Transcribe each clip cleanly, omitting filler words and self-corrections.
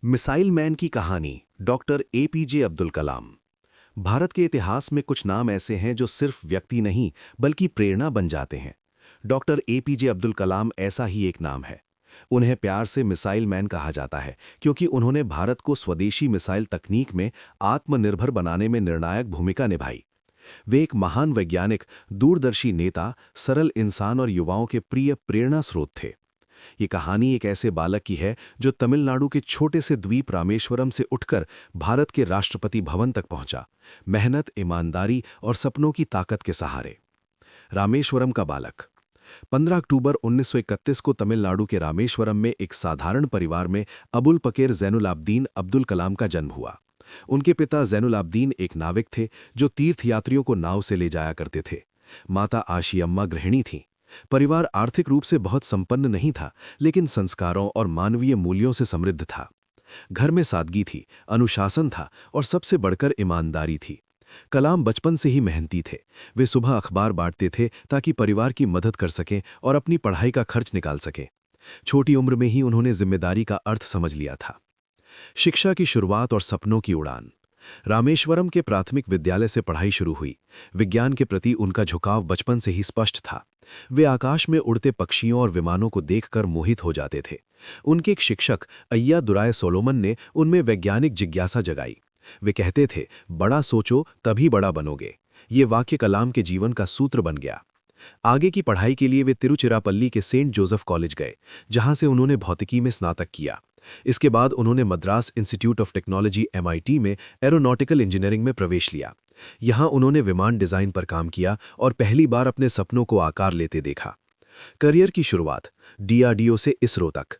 Missile man की कहानी doctor APJ Abdul Kalam. Bharat के इतिहास में कुछ नाम ऐसे हैं जो सिर्फ व्यक्ति नहीं बल्कि प्रेरणा बन जाते हैं। डॉक्टर एपीजे अब्दुल कलाम ऐसा ही एक नाम है। उन्हें प्यार से मिसाइल मैन कहा जाता है क्योंकि उन्होंने भारत को स्वदेशी मिसाइल तकनीक में आत्मनिर्भर बनाने में निर्णायक भूमिका निभाई। वे एक महान वैज्ञानिक, दूरदर्शी नेता, सरल इंसान और युवाओं के प्रिय प्रेरणा स्रोत थे। ये कहानी एक ऐसे बालक की है जो तमिलनाडु के छोटे से द्वीप रामेश्वरम से उठकर भारत के राष्ट्रपति भवन तक पहुंचा, मेहनत, ईमानदारी और सपनों की ताकत के सहारे। रामेश्वरम का बालक। 15 अक्टूबर 1931 को तमिलनाडु के रामेश्वरम में एक साधारण परिवार में अबुल पकीर जैनुलाब्दीन अब्दुल कलाम का जन्म हुआ। उनके पिता जैनुलाब्दीन एक नाविक थे जो तीर्थयात्रियों को नाव से ले जाया करते थे। माता आशियम्मा गृहिणी थीं। परिवार आर्थिक रूप से बहुत संपन्न नहीं था, लेकिन संस्कारों और मानवीय मूल्यों से समृद्ध था। घर में सादगी थी, अनुशासन था और सबसे बढ़कर ईमानदारी थी। कलाम बचपन से ही मेहनती थे। वे सुबह अखबार बांटते थे ताकि परिवार की मदद कर सकें और अपनी पढ़ाई का खर्च निकाल सकें। छोटी उम्र में ही उन्होंने जिम्मेदारी का अर्थ समझ लिया था। शिक्षा की शुरुआत और सपनों की उड़ान। रामेश्वरम के प्राथमिक विद्यालय से पढ़ाई शुरू हुई। विज्ञान के प्रति उनका झुकाव बचपन से ही स्पष्ट था। वे आकाश में उड़ते पक्षियों और विमानों को देखकर मोहित हो जाते थे। उनके एक शिक्षक अय्या दुराय सोलोमन ने उनमें वैज्ञानिक जिज्ञासा जगाई। वे कहते थे, बड़ा सोचो तभी बड़ा बनोगे। ये वाक्य कलाम के जीवन का सूत्र बन गया। आगे की पढ़ाई के लिए वे तिरुचिरापल्ली के सेंट जोसेफ कॉलेज गए, जहां से उन्होंने भौतिकी में स्नातक किया। इसके बाद उन्होंने Madras institute of technology MIT में एरोनॉटिकल इंजीनियरिंग में प्रवेश लिया। यहां उन्होंने विमान डिजाइन पर काम किया और पहली बार अपने सपनों को आकार लेते देखा। करियर की शुरुआत DRDO से इसरो तक।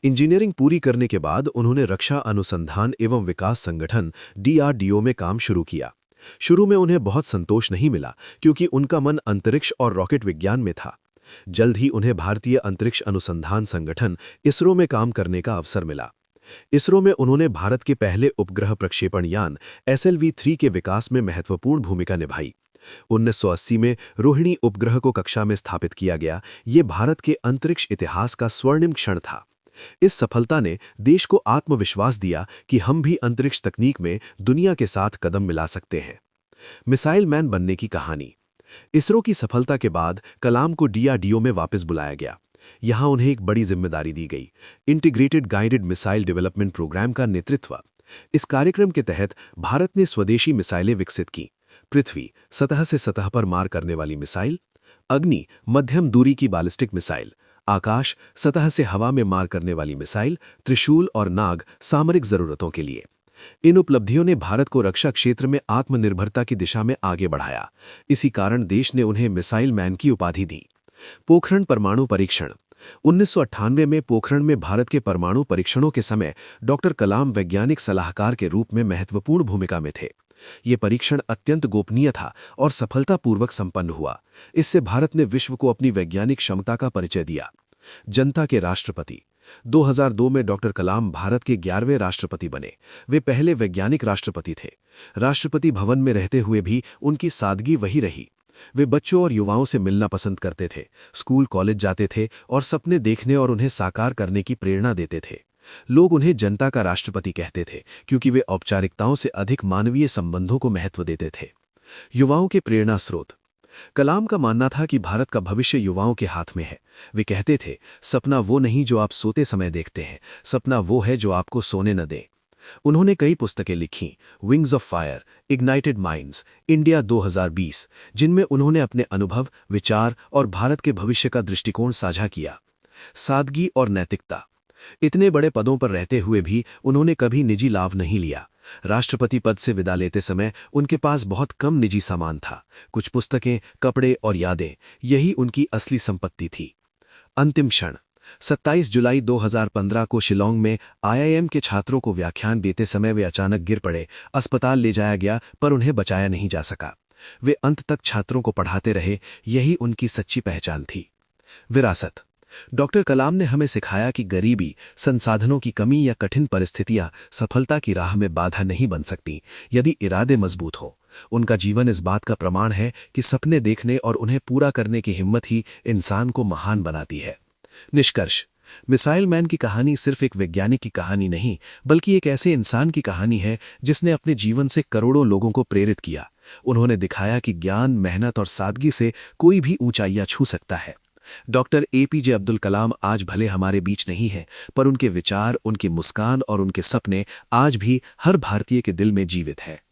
इंजीनियरिंग पूरी करने के बाद उन्होंने रक्षा अनुसंधान एवं विकास संगठन DRDO में काम शुरू किया। शुरू में उन्हें बहुत संतोष नहीं मिला क्योंकि उनका मन अंतरिक्ष और रॉकेट विज्ञान में था। जल्द ही उन्हें भारतीय अंतरिक्ष अनुसंधान संगठन इसरो में काम करने का अवसर मिला। इसरो में उन्होंने भारत के पहले उपग्रह प्रक्षेपण यान SLV-3 के विकास में महत्वपूर्ण भूमिका निभाई। 1980 में रोहिणी उपग्रह को कक्षा में स्थापित किया गया। ये भारत के अंतरिक्ष इतिहास का स्वर्णिम क्षण था। इस सफलता ने देश को आत्मविश्वास दिया कि हम भी अंतरिक्ष तकनीक में दुनिया के साथ कदम मिला सकते हैं। मिसाइल मैन बनने की कहानी। इसरो की सफलता के बाद कलाम को DRDO में वापस बुलाया गया। यहां उन्हें एक बड़ी जिम्मेदारी दी गई, integrated guided missile development program का नेतृत्व। इस कार्यक्रम के तहत भारत ने स्वदेशी मिसाइलें विकसित की। पृथ्वी सतह से सतह पर मार करने वाली मिसाइल, अग्नि मध्यम दूरी की बैलिस्टिक मिसाइल, आकाश सतह से हवा में मार करने वाली मिसाइल, त्रिशूल और नाग सामरिक जरूरतों के लिए। इन उपलब्धियों ने भारत को रक्षा क्षेत्र में आत्मनिर्भरता की दिशा में आगे बढ़ाया। इसी कारण देश ने उन्हें मिसाइल मैन की उपाधि दी। पोखरण परमाणु परीक्षण। 1998 में पोखरण में भारत के परमाणु परीक्षणों के समय डॉक्टर कलाम वैज्ञानिक सलाहकार के रूप में महत्वपूर्ण भूमिका में थे। ये परीक्षण अत्यंत गोपनीय था और सफलतापूर्वक संपन्न हुआ। इससे भारत ने विश्व को अपनी वैज्ञानिक क्षमता का परिचय दिया। जनता के राष्ट्रपति। 2002 में डॉक्टर कलाम भारत के 11वें राष्ट्रपति बने। वे पहले वैज्ञानिक राष्ट्रपति थे। राष्ट्रपति भवन में रहते हुए भी उनकी सादगी वही रही। वे बच्चों और युवाओं से मिलना पसंद करते थे, स्कूल कॉलेज जाते थे और सपने देखने और उन्हें साकार करने की प्रेरणा देते थे। लोग उन्हें जनता का राष्ट्रपति कहते थे क्योंकि वे औपचारिकताओं से अधिक मानवीय संबंधों को महत्व देते थे। युवाओं के प्रेरणा स्रोत। कलाम का मानना था कि भारत का भविष्य युवाओं के हाथ में है। वे कहते थे, सपना वो नहीं जो आप सोते समय देखते हैं, सपना वो है जो आपको सोने न दे। उन्होंने कई पुस्तकें लिखीं, wings of fire, ignited minds, India 2020, जिनमें उन्होंने अपने अनुभव, विचार और भारत के भविष्य का दृष्टिकोण साझा किया। सादगी और नैतिकता। इतने बड़े पदों पर रहते हुए भी उन्होंने कभी निजी लाभ नहीं लिया। राष्ट्रपति पद से विदा लेते समय उनके पास बहुत कम निजी सामान था। कुछ पुस्तकें, कपड़े और यादें, यही उनकी असली संपत्ति थी। अंतिम क्षण। 27 जुलाई 2015 को शिलोंग में IIM के छात्रों को व्याख्यान देते समय वे अचानक गिर पड़े। अस्पताल ले जाया गया पर उन्हें बचाया नहीं जा सका। वे अंत तक छात्रों को पढ़ाते रहे, यही उनकी सच्ची पहचान थी। विरासत। डॉक्टर कलाम ने हमें सिखाया कि गरीबी, संसाधनों की कमी या कठिन परिस्थितियां सफलता की राह में बाधा नहीं बन सकती यदि इरादे मजबूत हो। उनका जीवन इस बात का प्रमाण है कि सपने देखने और उन्हें पूरा करने की हिम्मत ही इंसान को महान बनाती है। निष्कर्ष। मिसाइल मैन की कहानी सिर्फ एक वैज्ञानिक की कहानी नहीं, बल्कि एक ऐसे इंसान की कहानी है जिसने अपने जीवन से करोड़ों लोगों को प्रेरित किया। उन्होंने दिखाया कि ज्ञान, मेहनत और सादगी से कोई भी ऊंचाइयां छू सकता है। डॉक्टर एपीजे अब्दुल कलाम आज भले हमारे बीच नहीं हैं, पर उनके विचार, उनकी मुस्कान और उनके सपने आज भी हर भारतीय के दिल में जीवित है।